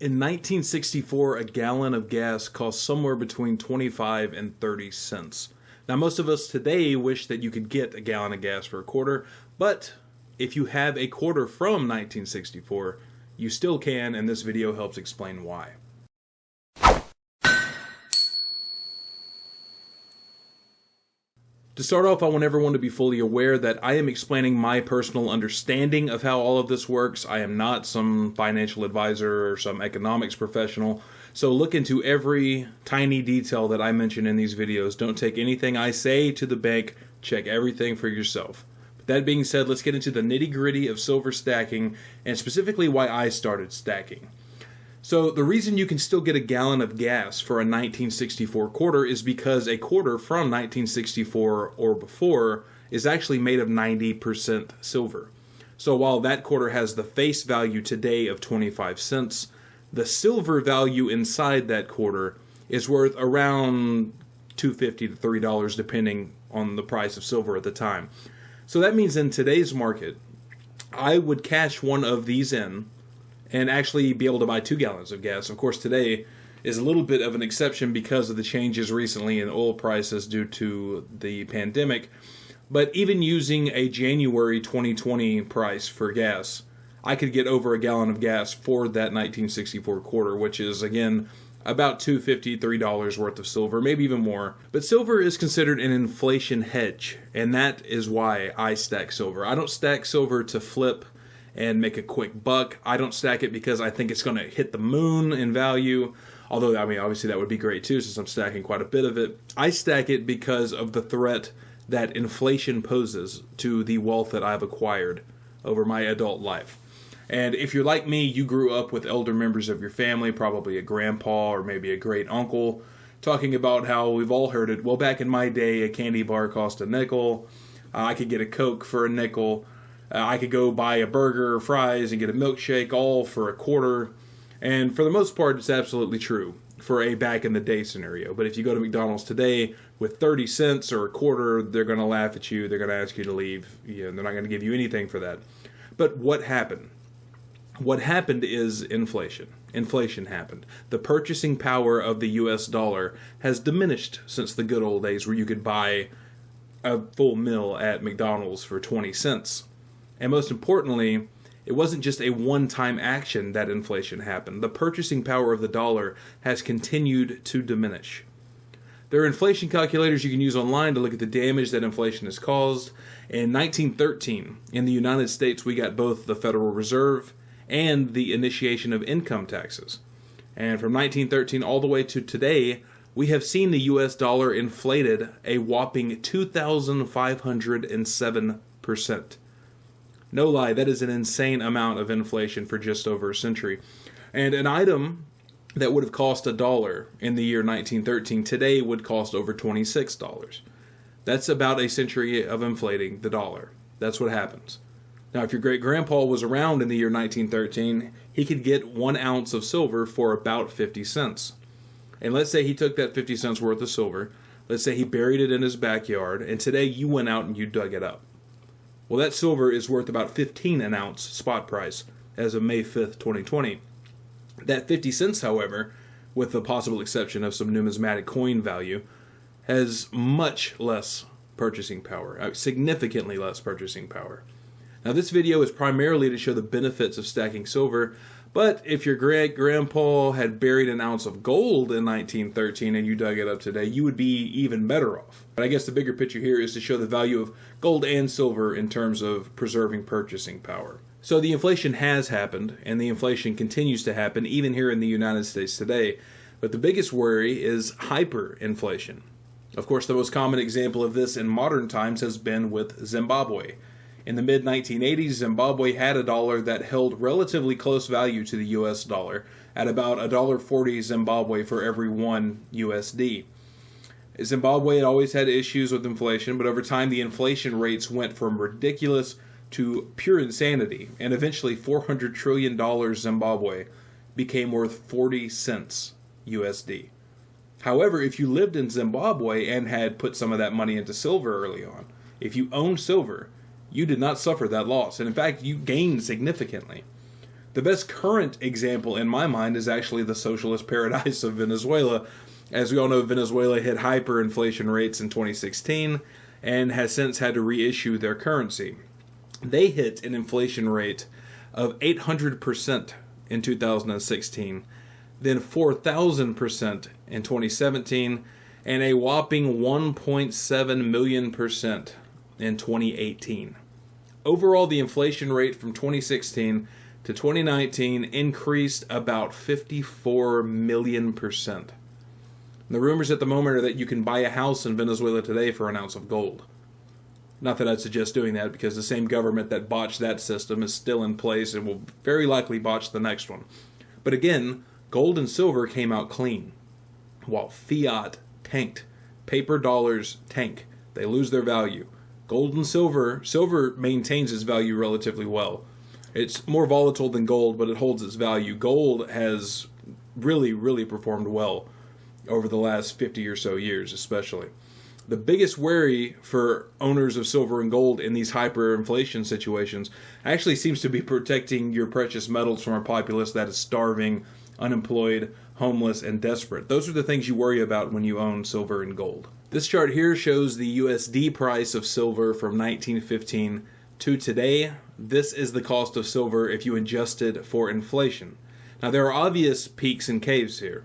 In 1964, a gallon of gas cost somewhere between 25 and 30 cents. Now, most of us today wish that you could get a gallon of gas for a quarter, but if you have a quarter from 1964, you still can, and this video helps explain why. To start off, I want everyone to be fully aware that I am explaining my personal understanding of how all of this works. I am not some financial advisor or some economics professional, so look into every tiny detail that I mention in these videos. Don't take anything I say to the bank. Check everything for yourself. But that being said, let's get into the nitty-gritty of silver stacking, and specifically why I started stacking. So the reason you can still get a gallon of gas for a 1964 quarter is because a quarter from 1964 or before is actually made of 90% silver. So while that quarter has the face value today of 25 cents, the silver value inside that quarter is worth around $2.50 to $3 depending on the price of silver at the time. So that means in today's market, I would cash one of these in and actually be able to buy 2 gallons of gas. Of course, today is a little bit of an exception because of the changes recently in oil prices due to the pandemic. But even using a January 2020 price for gas, I could get over a gallon of gas for that 1964 quarter, which is, again, about $2.50, $3 worth of silver, maybe even more. But silver is considered an inflation hedge, and that is why I stack silver. I don't stack silver to flip and make a quick buck. I don't stack it because I think it's going to hit the moon in value. Although, I mean, obviously that would be great too, since I'm stacking quite a bit of it. I stack it because of the threat that inflation poses to the wealth that I've acquired over my adult life. And if you're like me, you grew up with elder members of your family, probably a grandpa or maybe a great uncle, talking about how we've all heard it. Well, back in my day, a candy bar cost a nickel. I could get a Coke for a nickel. I could go buy a burger or fries and get a milkshake all for a quarter. And for the most part, it's absolutely true for a back in the day scenario. But if you go to McDonald's today with 30 cents or a quarter, they're going to laugh at you. They're going to ask you to leave. They're not going to give you anything for that. But what happened? What happened is inflation. Inflation happened. The purchasing power of the US dollar has diminished since the good old days where you could buy a full meal at McDonald's for 20 cents. And most importantly, it wasn't just a one-time action that inflation happened. The purchasing power of the dollar has continued to diminish. There are inflation calculators you can use online to look at the damage that inflation has caused. In 1913, in the United States, we got both the Federal Reserve and the initiation of income taxes. And from 1913 all the way to today, we have seen the US dollar inflated a whopping 2,507%. No lie, that is an insane amount of inflation for just over a century. And an item that would have cost $1 in the year 1913 today would cost over $26. That's about a century of inflating the dollar. That's what happens. Now, if your great-grandpa was around in the year 1913, he could get 1 ounce of silver for about 50 cents. And let's say he took that 50 cents worth of silver, let's say he buried it in his backyard, and today you went out and you dug it up. Well, that silver is worth about 15 an ounce spot price as of May 5th, 2020. That 50 cents, however, with the possible exception of some numismatic coin value, has much less purchasing power, significantly less purchasing power. Now, this video is primarily to show the benefits of stacking silver, but if your great-grandpa had buried an ounce of gold in 1913 and you dug it up today, you would be even better off. But I guess the bigger picture here is to show the value of gold and silver in terms of preserving purchasing power. So the inflation has happened, and the inflation continues to happen even here in the United States today. But the biggest worry is hyperinflation. Of course, the most common example of this in modern times has been with Zimbabwe. In the mid-1980s, Zimbabwe had a dollar that held relatively close value to the US dollar at about $1.40 Zimbabwe for every 1 USD. Zimbabwe had always had issues with inflation, but over time the inflation rates went from ridiculous to pure insanity, and eventually $400 trillion Zimbabwe became worth 40 cents USD. However, if you lived in Zimbabwe and had put some of that money into silver early on, if you owned silver, you did not suffer that loss, and in fact, you gained significantly. The best current example in my mind is actually the socialist paradise of Venezuela. As we all know, Venezuela hit hyperinflation rates in 2016 and has since had to reissue their currency. They hit an inflation rate of 800% in 2016, then 4,000% in 2017, and a whopping 1.7 million% in 2018. Overall, the inflation rate from 2016 to 2019 increased about 54 million%. The rumors at the moment are that you can buy a house in Venezuela today for an ounce of gold. Not that I'd suggest doing that, because the same government that botched that system is still in place and will very likely botch the next one. But again, gold and silver came out clean, while fiat tanked. Paper dollars tank. They lose their value. Gold and silver maintains its value relatively well. It's more volatile than gold, but it holds its value. Gold has really, really performed well over the last 50 or so years, especially. The biggest worry for owners of silver and gold in these hyperinflation situations actually seems to be protecting your precious metals from a populace that is starving, unemployed, homeless, and desperate. Those are the things you worry about when you own silver and gold. This chart here shows the USD price of silver from 1915 to today. This is the cost of silver if you adjusted for inflation. Now, there are obvious peaks and caves here,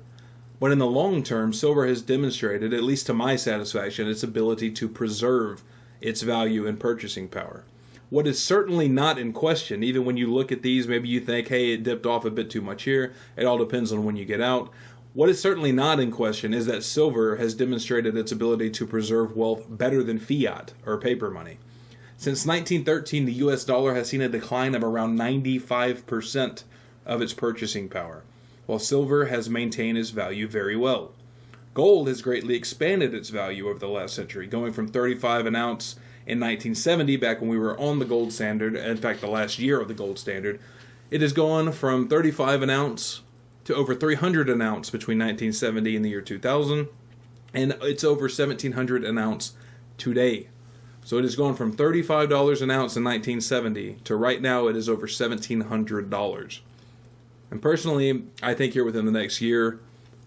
but in the long term, silver has demonstrated, at least to my satisfaction, its ability to preserve its value and purchasing power. What is certainly not in question, even when you look at these, maybe you think, hey, it dipped off a bit too much here. It all depends on when you get out. What is certainly not in question is that silver has demonstrated its ability to preserve wealth better than fiat, or paper money. Since 1913, the US dollar has seen a decline of around 95% of its purchasing power, while silver has maintained its value very well. Gold has greatly expanded its value over the last century, going from 35 an ounce in 1970, back when we were on the gold standard, in fact the last year of the gold standard. It has gone from 35 an ounce to over 300 an ounce between 1970 and the year 2000, and it's over 1,700 an ounce today. So it has gone from $35 an ounce in 1970 to right now it is over $1,700. And personally, I think here within the next year,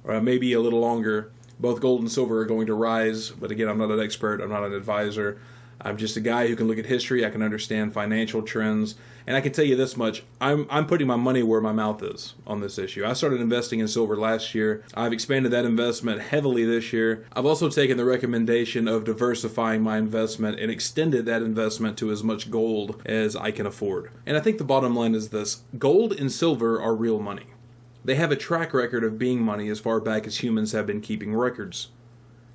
or maybe a little longer, both gold and silver are going to rise. But again, I'm not an expert, I'm not an advisor. I'm just a guy who can look at history, I can understand financial trends, and I can tell you this much, I'm putting my money where my mouth is on this issue. I started investing in silver last year. I've expanded that investment heavily this year. I've also taken the recommendation of diversifying my investment and extended that investment to as much gold as I can afford. And I think the bottom line is this: gold and silver are real money. They have a track record of being money as far back as humans have been keeping records.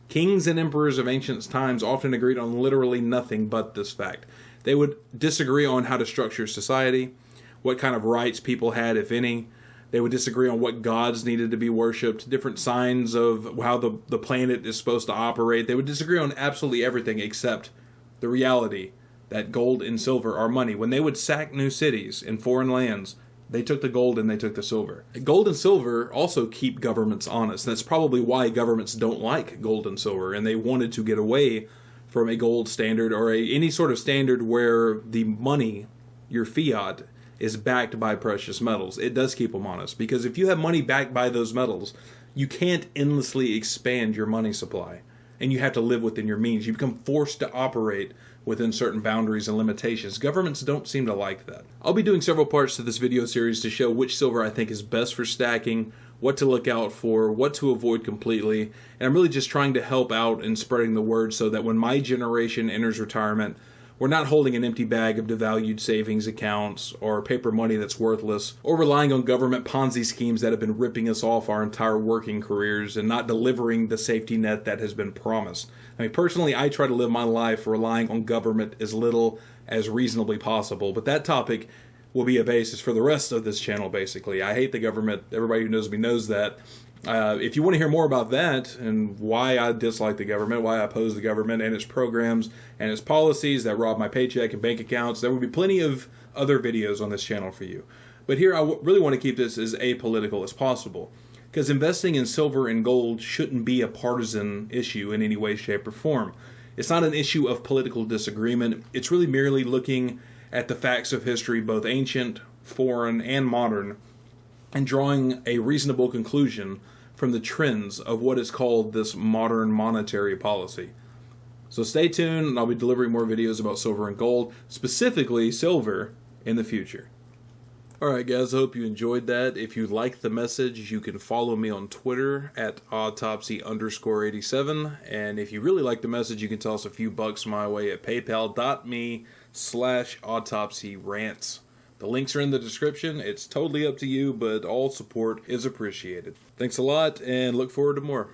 Kings and emperors of ancient times often agreed on literally nothing but this fact. They would disagree on how to structure society, what kind of rights people had, if any. They would disagree on what gods needed to be worshipped, different signs of how the planet is supposed to operate. They would disagree on absolutely everything except the reality that gold and silver are money. When they would sack new cities in foreign lands, they took the gold and they took the silver. Gold and silver also keep governments honest. That's probably why governments don't like gold and silver, and they wanted to get away from a gold standard or any sort of standard where the money, your fiat, is backed by precious metals. It does keep them honest, because if you have money backed by those metals, you can't endlessly expand your money supply, and you have to live within your means. You become forced to operate within certain boundaries and limitations. Governments don't seem to like that. I'll be doing several parts to this video series to show which silver I think is best for stacking, what to look out for, what to avoid completely, and I'm really just trying to help out in spreading the word so that when my generation enters retirement, we're not holding an empty bag of devalued savings accounts or paper money that's worthless, or relying on government Ponzi schemes that have been ripping us off our entire working careers and not delivering the safety net that has been promised. I mean, personally, I try to live my life relying on government as little as reasonably possible, but that topic will be a basis for the rest of this channel, basically. I hate the government. Everybody who knows me knows that. If you want to hear more about that and why I dislike the government, why I oppose the government and its programs and its policies that rob my paycheck and bank accounts, there will be plenty of other videos on this channel for you. But here I really want to keep this as apolitical as possible, because investing in silver and gold shouldn't be a partisan issue in any way, shape, or form. It's not an issue of political disagreement. It's really merely looking at the facts of history, both ancient, foreign, and modern, and drawing a reasonable conclusion from the trends of what is called this modern monetary policy. So stay tuned, and I'll be delivering more videos about silver and gold, specifically silver, in the future. Alright guys, I hope you enjoyed that. If you like the message, you can follow me on Twitter at autopsy_87. And if you really like the message, you can toss a few bucks my way at paypal.me/autopsyrants. The links are in the description. It's totally up to you, but all support is appreciated. Thanks a lot, and look forward to more.